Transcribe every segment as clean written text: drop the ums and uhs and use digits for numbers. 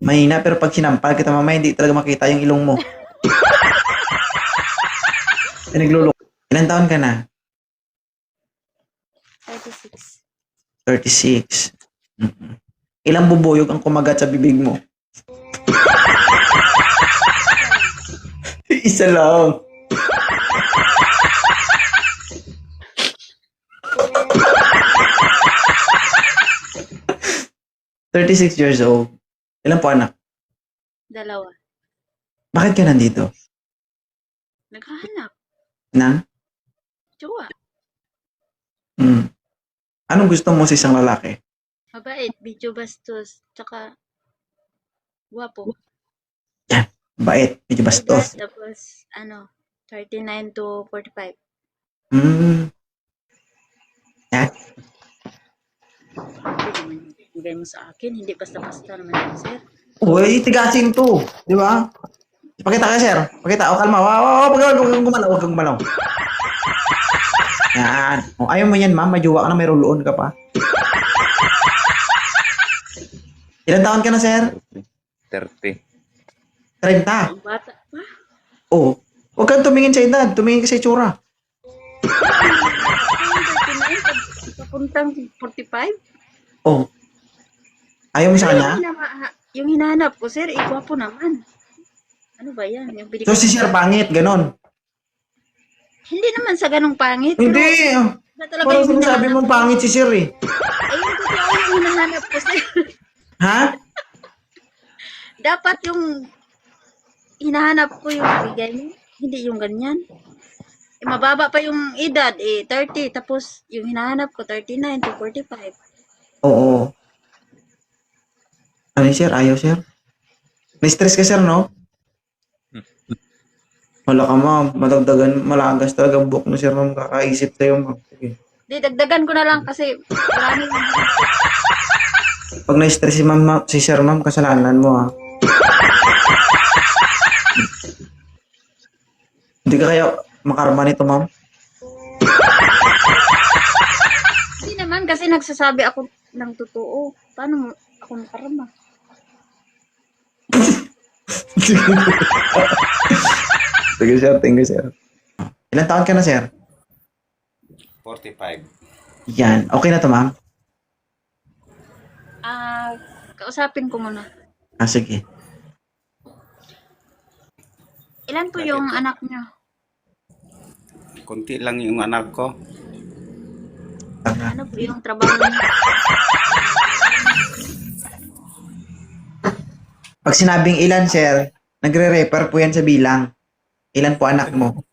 Mahina, pero pag sinampal kita mamaya, hindi talaga makita yung ilong mo. Pinaglulok. Ilan taon ka na? 36. 36. Mhm. Ilang bubuyog ang kumagat sa bibig mo? Isa lang. "36 years old. Ilan po anak? 2. Bakit ka nandito? Naghahanap. Nang? Jowa. Anong gusto mo sa isang lalaki? Mabait. Video bastos. Tsaka, guwapo. Bait, medyo bastos. Edad, tapos, 39 to 45. Hmm. Yan. Hindi naman bigay mo sa akin. Hindi basta-basta naman yun, sir. Uy, tigasin to. Di ba? Pakita ka, sir. Pakita. O, kalma. Wag kang gumalaw. Huwag kang gumalaw. Yan. O, ayaw mo yan, ma'am. Majuwa ka na. May ruluon ka pa. Ilan taon ka na, sir? 30. 30. Ang bata pa. Oh. Huwag kang tumingin sa edad. Tumingin ka sa itsura. 39, papuntang 45. Oh. Ayaw mo sa kanya? Yung hinahanap ko, sir, gwapo naman. Ano ba yan? Yung binigay So, si sir pangit. Ganon. Hindi naman sa ganong pangit. Hindi. Pero talaga Parang yung sinasabi hinahanap mong pangit si sir eh. Ayun ko yung hinahanap ko, sir. Ha? Dapat yung hinahanap ko yung bigay mo. Hindi yung ganyan. Mababa pa yung edad, 30. Tapos yung hinahanap ko, 39 to 45. Oo. Ano yun, sir? Ayaw, sir? May-stress ka, sir, no? Wala ka, ma'am. Madagdagan, malagas talaga ang buhok mo, sir, ma'am. Kakaisip sa'yo, ma'am. Sige. Di, dagdagan ko na lang kasi marami. Pag na-stress si ma'am, si sir, ma'am, kasalanan mo, ha? Hindi ka kaya makarma nito, ma'am? Hindi naman kasi nagsasabi ako ng totoo. Paano ako makarama? Sige, sir. Thank you, sir. Ilan taon ka na, sir? 45. Yan. Okay na to, ma'am? Kausapin ko muna. Ah, sige. Ilan po yung anak niyo? Kunti lang yung anak ko. Ano po yung trabaho niyo? Pag sinabing ilan, sir, nagre-refer po yan sa bilang. Ilan po anak mo?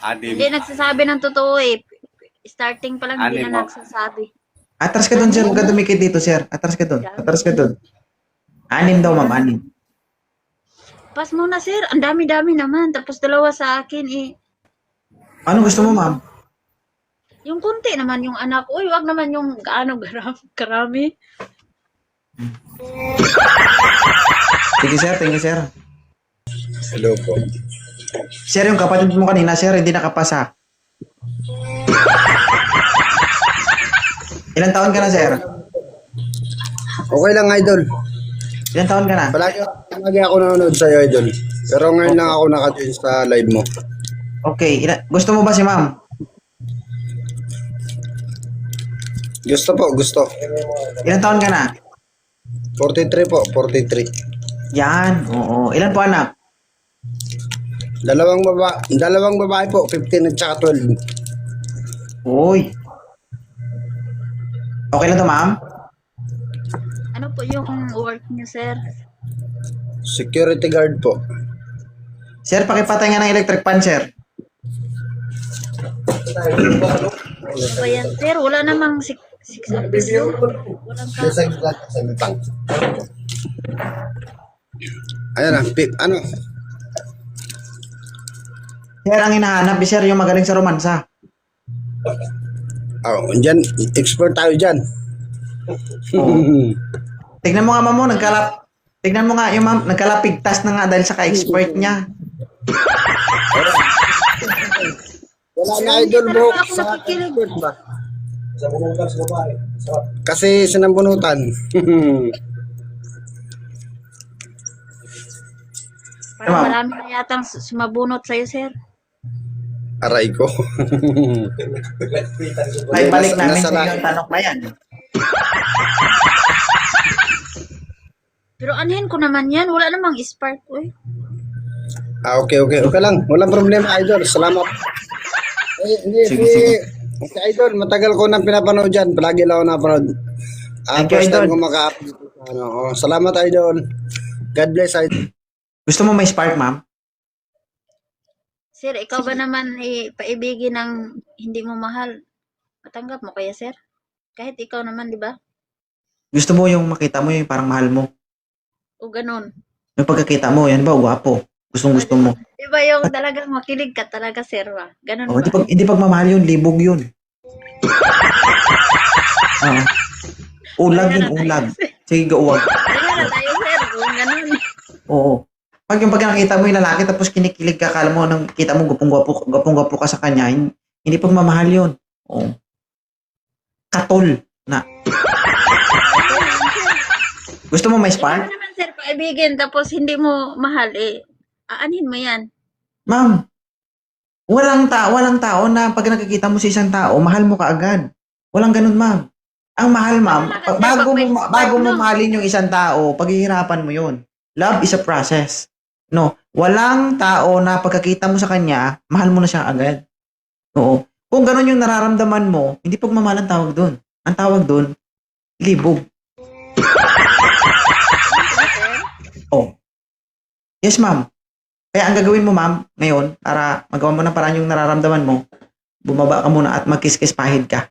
Adim. Hindi nagsasabi ng totoo eh. Starting pa lang hindi Anim na mo. nagsasabi. Atras ka doon, sir. Huwag ka dumikit dito, sir. Atras ka doon. Atras ka doon. 6 daw, ma'am. 6. Pas muna sir, ang dami-dami naman. Tapos 2 sa akin eh. Ano gusto mo, ma'am? Yung kunti naman yung anak. Uy, wag naman yung karami. Sige, sir. Thank you, sir. Hello po. Sir, yung kapatid mo kanina, sir, hindi nakapasa. Ilan taon ka na, sir? Okay lang, idol. Ilan taon ka na? Palagi ako nanonood sa'yo, idol. Pero ngayon lang ako naka-join sa live mo. Okay. Gusto mo ba si ma'am? Gusto po, gusto. Ilan taon ka na? 43 po, 43. Yan. Oo. Ilan po anak? Dalawang babae po, 15 at saka 12. Uy. Okay lang to, ma'am? Ano po yung work niyo sir? Security guard po. Sir, pakipatay nga ng electric pan, sir. Ano ba yan sir? Wala namang six service yun. Walang ka. Ayan na, ano? Sir, ang hinahanap, sir, yung magaling sa romansa. Oh, dyan, expert tayo dyan. Tignan mo nga, ma'am, tignan mo nga yung ma'am, nagkalapigtas na nga dahil sa ka-expert niya. Wala na, idol Hindi bro. talaga ako nakikinig. Expert ba? Kasi sinambunutan. Parang Ma'am. marami na yatang sumabunot sa'yo, sir. Aray ko. Ay, balik namin Nasa sa lahi. yung tanong na yan. Pero anuhin ko naman yan. Wala namang spark, uy. Okay. Okay lang. Walang problema, Idol. Salamat. Hindi, Sige, si, sige. si Idol, matagal ko nang pinapanood dyan. Palagi lang ako napanood. Thank you, First time Idol. ko maka-update. Salamat, Idol. God bless, Idol. Gusto mo may spark, ma'am? Sir, ikaw ba naman paibigin ng hindi mo mahal? Matanggap mo kaya, sir? Kahit ikaw naman, di ba? Gusto mo yung makita mo yung parang mahal mo? O ganun. Yung pagkakita mo, yan ba, gwapo. Gustong gusto mo. Di ba yung talagang makilig ka talaga, sir, ba? Ganun Oh, ba? hindi pagmamahal yun, libog yun. Ah. Ulag yun, ulag. Sige, uwag. Ganun na tayo, sir. Kung ganun. Oo. Pag nakita mo yung lalaki tapos kinikilig ka, kala mo nang kita mo gupong-gwapo ka sa kanya, hindi pagmamahal yun. Oo. Katol na. Gusto mo may Ikaw spark? naman, sir, paibigin tapos hindi mo mahal, aanhin mo yan. Ma'am, walang tao na pag nakikita mo sa isang tao, mahal mo kaagad. Walang ganun, ma'am. Ang mahal, ma'am, Kasi bago mo no? mahalin yung isang tao, paghihirapan mo yun. Love is a process. No, walang tao na pagkakita mo sa kanya, mahal mo na siya agad. Oo. Kung ganun yung nararamdaman mo, hindi pagmamahal ang tawag doon. Ang tawag doon, libog. Oh. Yes, ma'am. Kaya ang gagawin mo, ma'am, ngayon, para magawa mo ng paraan yung nararamdaman mo, bumaba ka muna at magkiskis pahid ka.